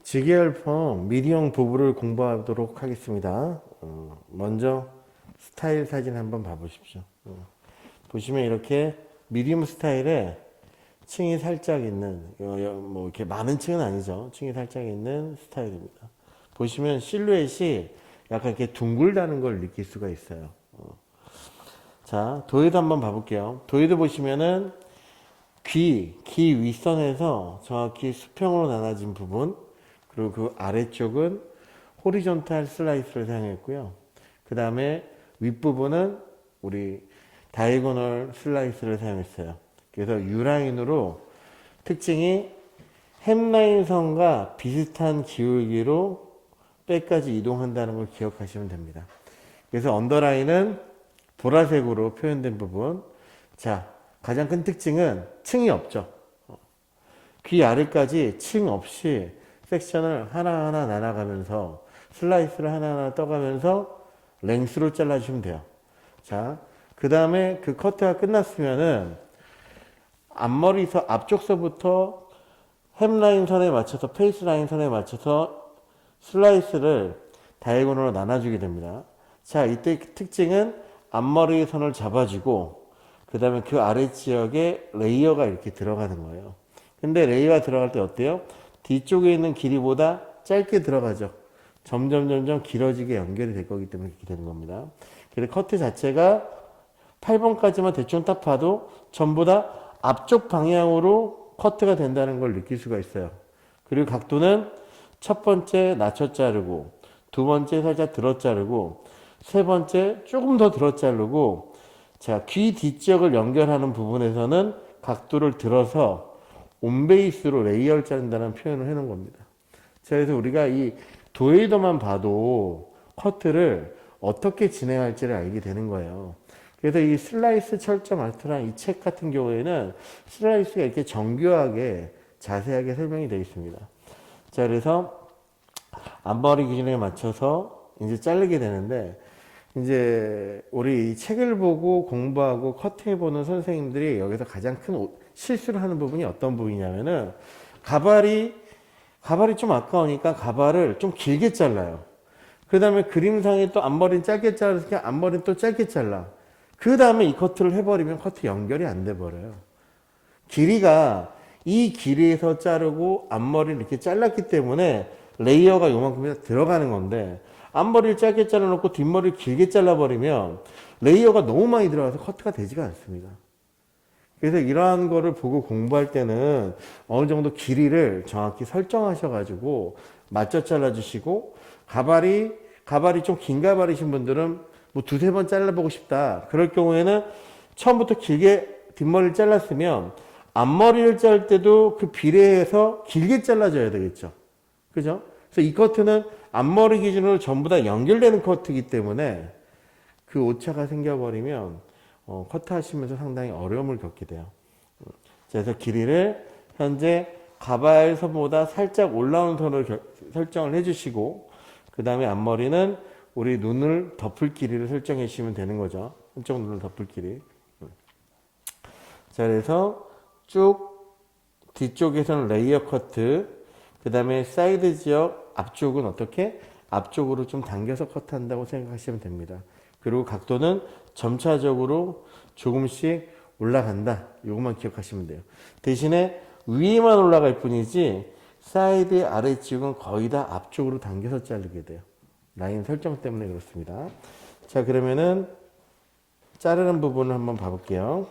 직계열펌 미디형 부부를 공부하도록 하겠습니다. 먼저 스타일 사진 한번 봐보십시오. 보시면 이렇게 미디움 스타일에 층이 살짝 있는, 뭐 이렇게 많은 층은 아니죠. 층이 살짝 있는 스타일입니다. 보시면 실루엣이 약간 이렇게 둥글다는 걸 느낄 수가 있어요. 자, 도에도 한번 봐볼게요. 도에도 보시면은 귀 윗선에서 정확히 수평으로 나눠진 부분, 그리고 그 아래쪽은 호리존탈 슬라이스를 사용했고요. 그 다음에 윗부분은 우리 다이고널 슬라이스를 사용했어요. 그래서 U라인으로 특징이 햄라인 선과 비슷한 기울기로 백까지 이동한다는 걸 기억하시면 됩니다. 그래서 언더라인은 보라색으로 표현된 부분. 자, 가장 큰 특징은 층이 없죠. 귀 아래까지 층 없이 섹션을 하나하나 나눠가면서 슬라이스를 하나하나 떠가면서 랭스로 잘라주시면 돼요. 자, 그 다음에 그 커트가 끝났으면은 앞머리서 앞쪽서부터 햄라인 선에 맞춰서 페이스 라인 선에 맞춰서 슬라이스를 다이고널로 나눠주게 됩니다. 자, 이때 특징은 앞머리 선을 잡아주고 그 다음에 그 아래 지역에 레이어가 이렇게 들어가는 거예요. 근데 레이어가 들어갈 때 어때요? 뒤쪽에 있는 길이보다 짧게 들어가죠. 점점 길어지게 연결이 될 거기 때문에 이렇게 되는 겁니다. 그래서 커트 자체가 8번까지만 대충 딱 봐도 전부 다 앞쪽 방향으로 커트가 된다는 걸 느낄 수가 있어요. 그리고 각도는 첫 번째 낮춰 자르고, 두 번째 살짝 들어 자르고, 세 번째 조금 더 들어 자르고, 자, 귀 뒷지역을 연결하는 부분에서는 각도를 들어서 온베이스로 레이어를 자른다는 표현을 해놓은 겁니다. 자, 그래서 우리가 이 도에이더만 봐도 커트를 어떻게 진행할지를 알게 되는 거예요. 그래서 이 슬라이스 철저 마스터랑 이 책 같은 경우에는 슬라이스가 이렇게 정교하게 자세하게 설명이 되어 있습니다. 자, 그래서 앞머리 기준에 맞춰서 이제 자르게 되는데, 이제 우리 이 책을 보고 공부하고 커트해보는 선생님들이 여기서 가장 큰 실수를 하는 부분이 어떤 부분이냐면은 가발이 좀 아까우니까 가발을 좀 길게 잘라요. 그 다음에 그림상에 또 앞머리는 짧게 자르니까 앞머리는 또 짧게 잘라. 그 다음에 이 커트를 해버리면 커트 연결이 안 돼버려요. 길이가 이 길이에서 자르고 앞머리를 이렇게 잘랐기 때문에 레이어가 요만큼이나 들어가는 건데, 앞머리를 짧게 잘라놓고 뒷머리를 길게 잘라버리면 레이어가 너무 많이 들어가서 커트가 되지가 않습니다. 그래서 이러한 거를 보고 공부할 때는 어느 정도 길이를 정확히 설정하셔가지고 맞춰 잘라주시고, 가발이 좀 긴 가발이신 분들은 뭐 두세 번 잘라보고 싶다. 그럴 경우에는 처음부터 길게 뒷머리를 잘랐으면 앞머리를 자를 때도 그 비례해서 길게 잘라줘야 되겠죠. 그죠? 그래서 이 커트는 앞머리 기준으로 전부 다 연결되는 커트이기 때문에 그 오차가 생겨버리면 커트 하시면서 상당히 어려움을 겪게 돼요. 그래서 길이를 현재 가발선보다 살짝 올라온 선으로 설정을 해주시고, 그 다음에 앞머리는 우리 눈을 덮을 길이를 설정해 주시면 되는 거죠. 한쪽 눈을 덮을 길이. 자, 그래서 쭉 뒤쪽에서는 레이어 커트, 그 다음에 사이드 지역 앞쪽은 어떻게? 앞쪽으로 좀 당겨서 커트한다고 생각하시면 됩니다. 그리고 각도는 점차적으로 조금씩 올라간다. 이것만 기억하시면 돼요. 대신에 위에만 올라갈 뿐이지 사이드 아래쪽은 거의 다 앞쪽으로 당겨서 자르게 돼요. 라인 설정 때문에 그렇습니다. 자, 그러면은 자르는 부분을 한번 봐볼게요.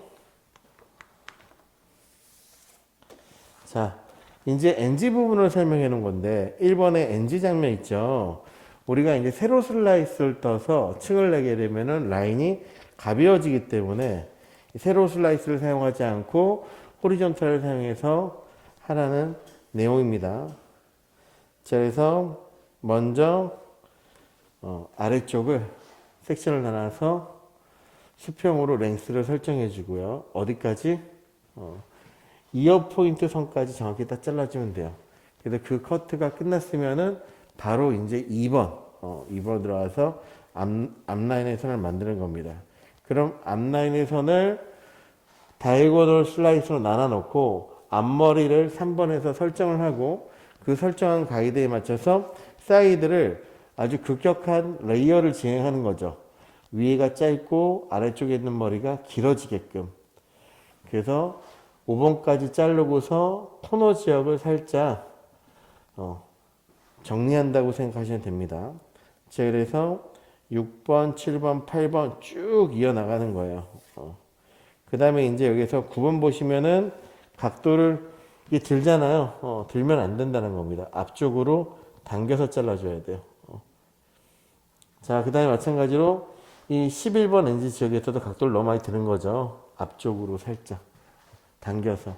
자, 이제 NG 부분을 설명해 놓은 건데, 1번에 NG 장면 있죠. 우리가 이제 세로 슬라이스를 떠서 층을 내게 되면은 라인이 가벼워지기 때문에 세로 슬라이스를 사용하지 않고 호리존탈을 사용해서 하라는 내용입니다. 자, 그래서 먼저 아래쪽을 섹션을 나눠서 수평으로 랭스를 설정해 주고요. 어디까지? 이어 포인트 선까지 정확히 딱 잘라주면 돼요. 그래서 그 커트가 끝났으면은 바로 이제 2번 들어가서 앞라인의 선을 만드는 겁니다. 그럼 앞라인의 선을 다이고널 슬라이스로 나눠 놓고 앞머리를 3번에서 설정을 하고, 그 설정한 가이드에 맞춰서 사이드를 아주 급격한 레이어를 진행하는 거죠. 위에가 짧고 아래쪽에 있는 머리가 길어지게끔. 그래서 5번까지 자르고서 코너 지역을 살짝 정리한다고 생각하시면 됩니다. 자, 그래서 6번, 7번, 8번 쭉 이어나가는 거예요. 그 다음에 이제 여기서 9번 보시면은 각도를 이게 들잖아요. 들면 안 된다는 겁니다. 앞쪽으로 당겨서 잘라줘야 돼요. 자, 그 다음에 마찬가지로 이 11번 NG 지역에서도 각도를 너무 많이 드는 거죠. 앞쪽으로 살짝 당겨서.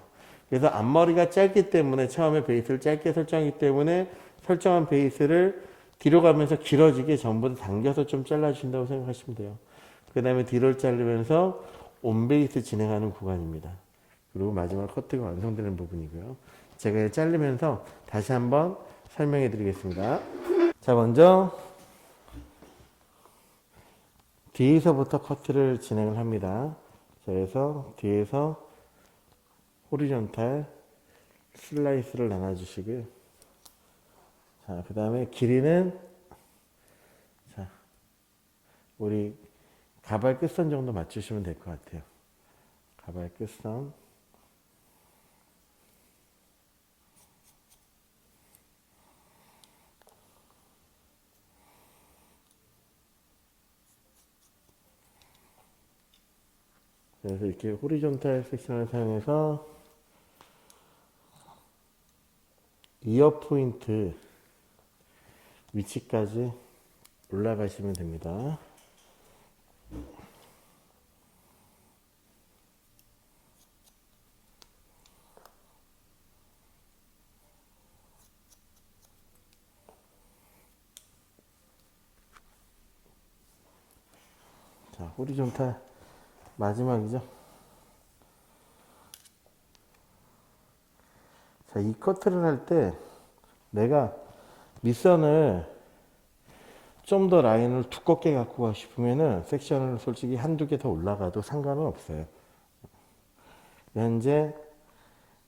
그래서 앞머리가 짧기 때문에 처음에 베이스를 짧게 설정하기 때문에 설정한 베이스를 뒤로 가면서 길어지게 전부 다 당겨서 좀 잘라주신다고 생각하시면 돼요. 그 다음에 뒤를 자르면서 온베이스 진행하는 구간입니다. 그리고 마지막 커트가 완성되는 부분이고요. 제가 자르면서 다시 한번 설명해 드리겠습니다. 자, 먼저 뒤에서부터 커트를 진행을 합니다. 자, 그래서 뒤에서 호리존탈 슬라이스를 나눠주시고요. 자, 그 다음에 길이는 자, 우리 가발 끝선 정도 맞추시면 될 것 같아요. 가발 끝선. 그래서 이렇게 호리존탈 섹션을 사용해서 이어 포인트 위치까지 올라가시면 됩니다. 자, 호리존탈 마지막이죠. 자, 이 커트를 할 때 내가 밑선을 좀 더 라인을 두껍게 갖고 가고 싶으면은 섹션을 솔직히 한두 개 더 올라가도 상관은 없어요. 현재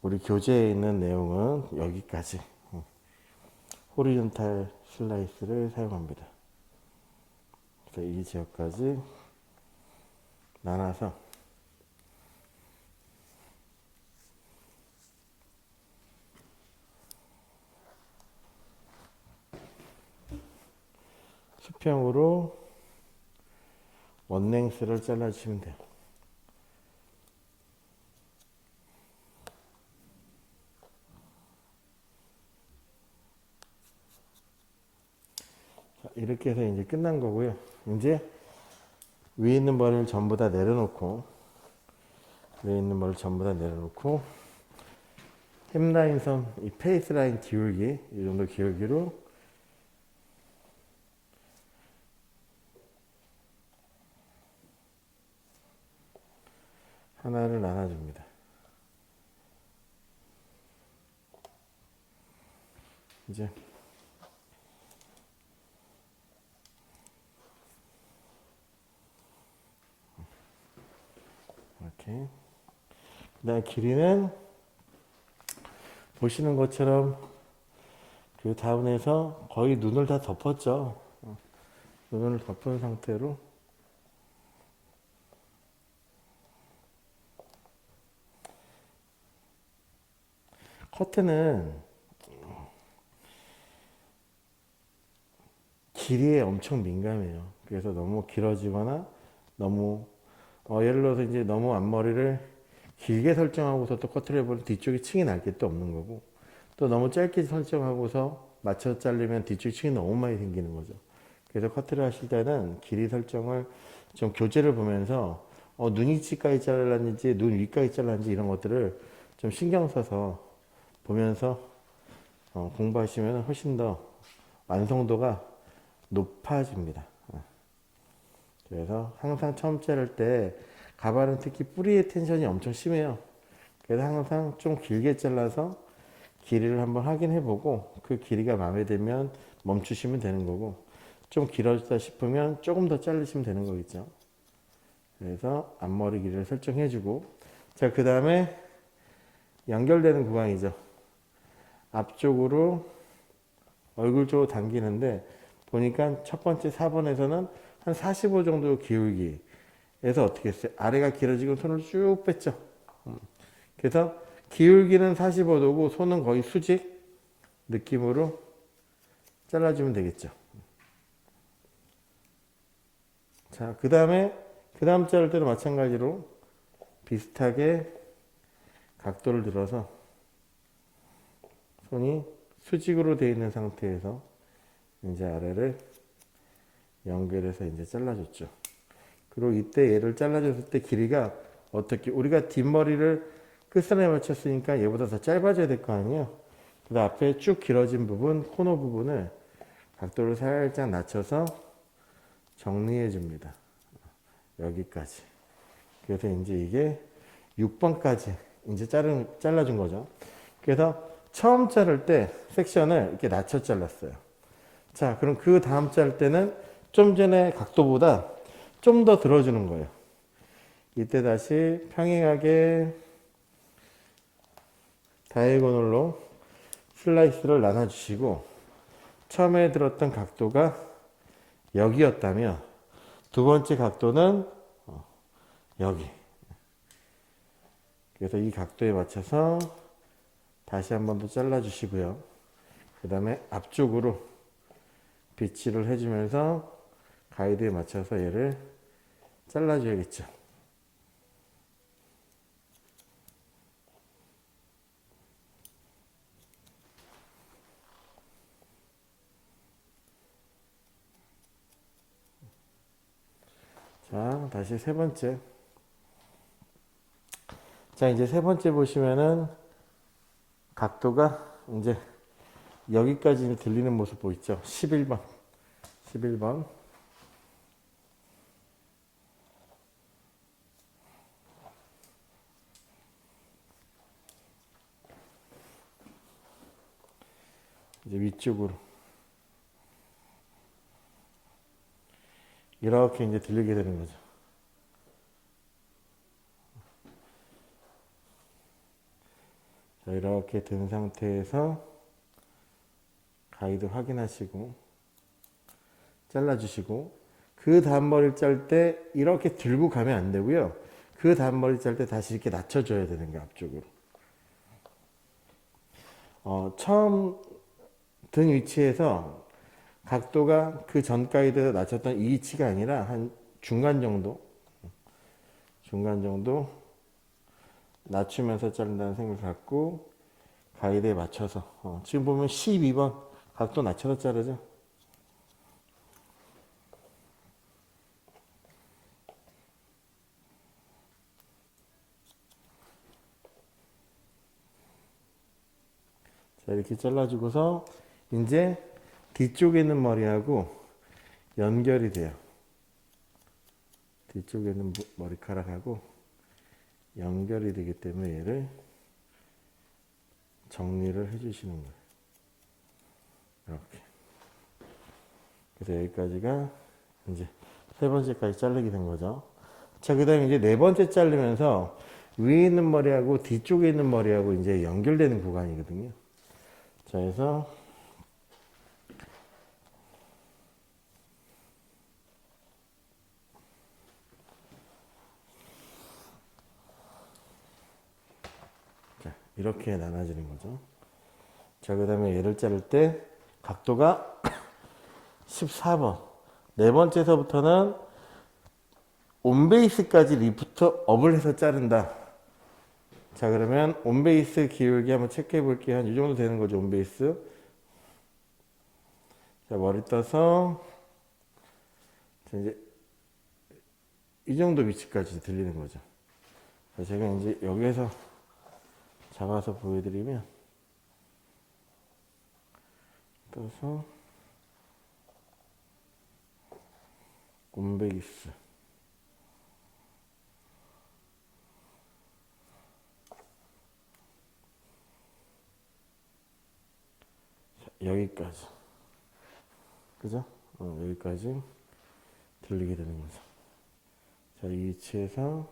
우리 교재에 있는 내용은 여기까지 호리존탈 슬라이스를 사용합니다. 그래서 이 지역까지 나눠서 수평으로 원랭스를 잘라주시면 돼요. 자, 이렇게 해서 이제 끝난 거고요. 이제 위에 있는 머리를 전부 다 내려놓고 위에 있는 머리를 전부 다 내려놓고 햄라인 선, 이 페이스 라인 기울기 이 정도 기울기로 하나를 나눠줍니다. 이제 이렇게 그다음 길이는 보시는 것처럼 그 다운에서 거의 눈을 다 덮었죠. 눈을 덮은 상태로 커트는 길이에 엄청 민감해요. 그래서 너무 길어지거나 너무 예를 들어서 이제 너무 앞머리를 길게 설정하고서 또 커트를 해버리면 뒤쪽에 층이 날 게 또 없는 거고 또 너무 짧게 설정하고서 맞춰 자르면 뒤쪽에 층이 너무 많이 생기는 거죠. 그래서 커트를 하실 때는 길이 설정을 좀 교재를 보면서 눈 위치까지 잘랐는지 눈 위까지 잘랐는지 이런 것들을 좀 신경 써서 보면서 공부하시면 훨씬 더 완성도가 높아집니다. 그래서 항상 처음 자를 때 가발은 특히 뿌리의 텐션이 엄청 심해요. 그래서 항상 좀 길게 잘라서 길이를 한번 확인해 보고 그 길이가 마음에 들면 멈추시면 되는 거고 좀 길어졌다 싶으면 조금 더 자르시면 되는 거겠죠. 그래서 앞머리 길이를 설정해 주고 자, 그 다음에 연결되는 구간이죠. 앞쪽으로 얼굴 쪽으로 당기는데 보니까 첫 번째 4번에서는 한 45 정도 기울기에서 어떻게 했어요? 아래가 길어지고 손을 쭉 뺐죠. 그래서 기울기는 45도고 손은 거의 수직 느낌으로 잘라주면 되겠죠. 자, 그 다음 자를 때도 마찬가지로 비슷하게 각도를 들어서 손이 수직으로 되어 있는 상태에서 이제 아래를 연결해서 이제 잘라줬죠. 그리고 이때 얘를 잘라줬을 때 길이가 어떻게, 우리가 뒷머리를 끝선에 맞췄으니까 얘보다 더 짧아져야 될 거 아니에요. 그래서 앞에 쭉 길어진 부분, 코너 부분을 각도를 살짝 낮춰서 정리해 줍니다. 여기까지. 그래서 이제 이게 6번까지 이제 잘라준 거죠. 그래서 처음 자를 때 섹션을 이렇게 낮춰 잘랐어요. 자, 그럼 그 다음 자를 때는 좀 전에 각도보다 좀 더 들어주는 거예요. 이때 다시 평행하게 다이아고널로 슬라이스를 나눠주시고 처음에 들었던 각도가 여기였다면 두 번째 각도는 여기. 그래서 이 각도에 맞춰서 다시 한 번 더 잘라주시고요. 그 다음에 앞쪽으로 비치를 해주면서 가이드에 맞춰서 얘를 잘라줘야겠죠. 자, 다시 세 번째. 자, 이제 세 번째 보시면은 각도가 이제 여기까지 들리는 모습 보이죠? 11번. 11번. 이제 위쪽으로. 이렇게 이제 들리게 되는 거죠. 자, 이렇게 든 상태에서 가이드 확인하시고 잘라주시고 그 다음 머리를 짤 때 이렇게 들고 가면 안 되고요. 그 다음 머리 짤 때 다시 이렇게 낮춰줘야 되는 거예요. 앞쪽으로. 처음 든 위치에서 각도가 그 전 가이드에서 낮췄던 이 위치가 아니라 한 중간 정도 낮추면서 자른다는 생각을 갖고 가이드에 맞춰서 지금 보면 12번 각도 낮춰서 자르죠. 자, 이렇게 잘라주고서 이제 뒤쪽에 있는 머리하고 연결이 돼요. 뒤쪽에 있는 머리카락하고 연결이 되기 때문에 얘를 정리를 해주시는 거예요. 이렇게. 그래서 여기까지가 이제 세 번째까지 자르게 된 거죠. 자, 그 다음에 이제 네 번째 자르면서 위에 있는 머리하고 뒤쪽에 있는 머리하고 이제 연결되는 구간이거든요. 자, 그래서 자, 이렇게 나눠지는 거죠. 자, 그 다음에 얘를 자를 때 각도가 14번. 네 번째서부터는 온베이스까지 리프트 업을 해서 자른다. 자, 그러면 온베이스 기울기 한번 체크해 볼게요. 한 이 정도 되는 거죠, 온베이스. 자, 머리 떠서 자, 이제 이 정도 위치까지 들리는 거죠. 자, 제가 이제 여기에서 잡아서 보여드리면 떠서 온베이스 여기까지, 그죠? 여기까지 들리게 되는 거죠. 자, 이 위치에서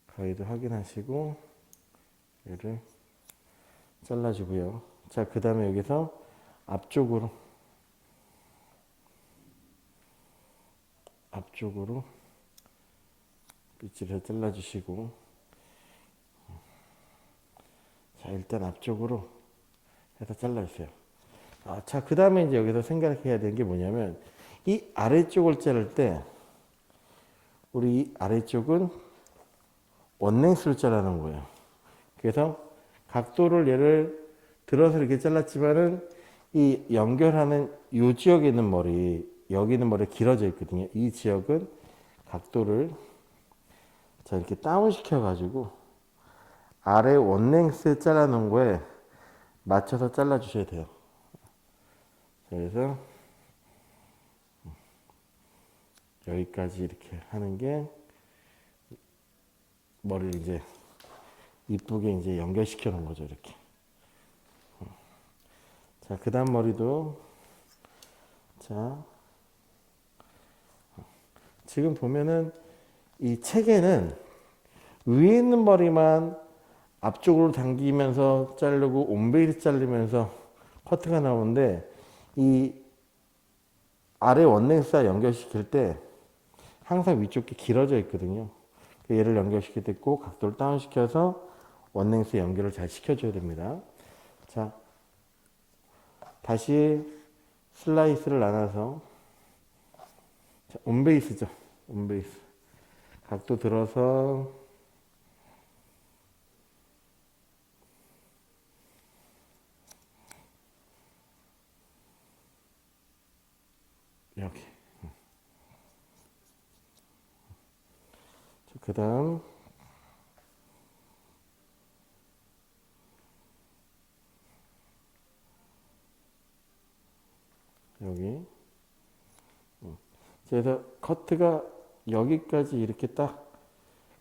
가이드 확인하시고 얘를 잘라주고요. 자, 그 다음에 여기서 앞쪽으로 빗질을 잘라주시고, 자, 일단 앞쪽으로 해서 잘라주세요. 자, 그 다음에 이제 여기서 생각해야 되는 게 뭐냐면, 이 아래쪽을 자를 때, 우리 이 아래쪽은 원랭스로 자르는 거예요. 그래서 각도를 얘를 들어서 이렇게 잘랐지만은 이 연결하는 이 지역에 있는 머리, 여기 있는 머리가 길어져 있거든요. 이 지역은 각도를 자, 이렇게 다운 시켜가지고 아래 원랭스 잘라놓은 거에 맞춰서 잘라주셔야 돼요. 그래서 여기까지 이렇게 하는 게 머리를 이제 이쁘게 이제 연결시켜 놓은 거죠, 이렇게. 자, 그 다음 머리도, 자, 지금 보면은 이 책에는 위에 있는 머리만 앞쪽으로 당기면서 자르고 온베이스 자르면서 커트가 나오는데 이 아래 원랭스와 연결시킬 때 항상 위쪽 게 길어져 있거든요. 얘를 연결시킬 때 꼭 각도를 다운시켜서 원랭스 연결을 잘 시켜줘야 됩니다. 자, 다시 슬라이스를 나눠서 자, 온베이스죠. 온베이스. 각도 들어서 여기. 그 다음 여기. 그래서 커트가 여기까지 이렇게 딱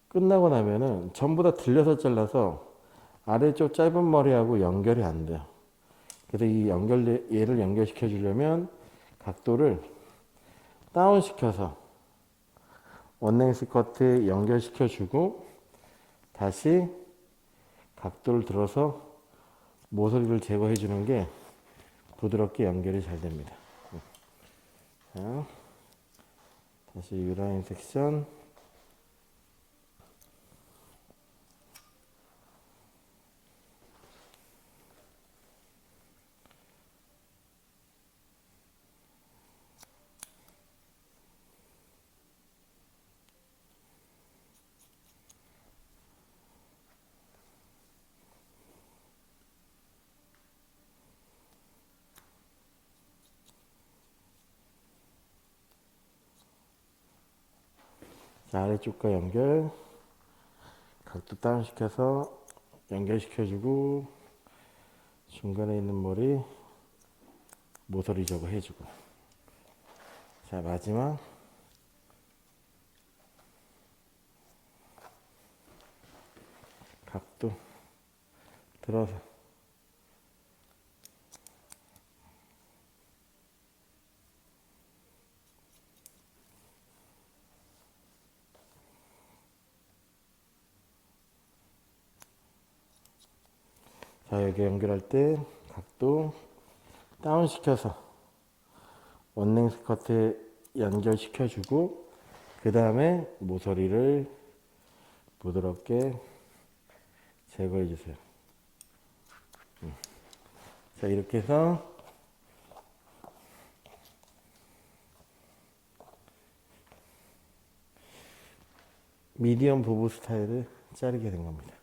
끝나고 나면은 전부 다 들려서 잘라서 아래쪽 짧은 머리하고 연결이 안 돼요. 그래서 이 얘를 연결시켜 주려면 각도를 다운 시켜서 원랭스 커트 연결시켜 주고 다시 각도를 들어서 모서리를 제거해 주는 게 부드럽게 연결이 잘 됩니다. 자, 다시 유라인 섹션. 자, 아래쪽과 연결. 각도 다운시켜서 연결시켜주고 중간에 있는 머리 모서리 저거 해주고. 자, 마지막 각도 들어서 자, 여기 연결할 때 각도 다운 시켜서 원랭스 커트에 연결시켜주고 그 다음에 모서리를 부드럽게 제거해 주세요. 자, 이렇게 해서 미디엄 부부 스타일을 자르게 된 겁니다.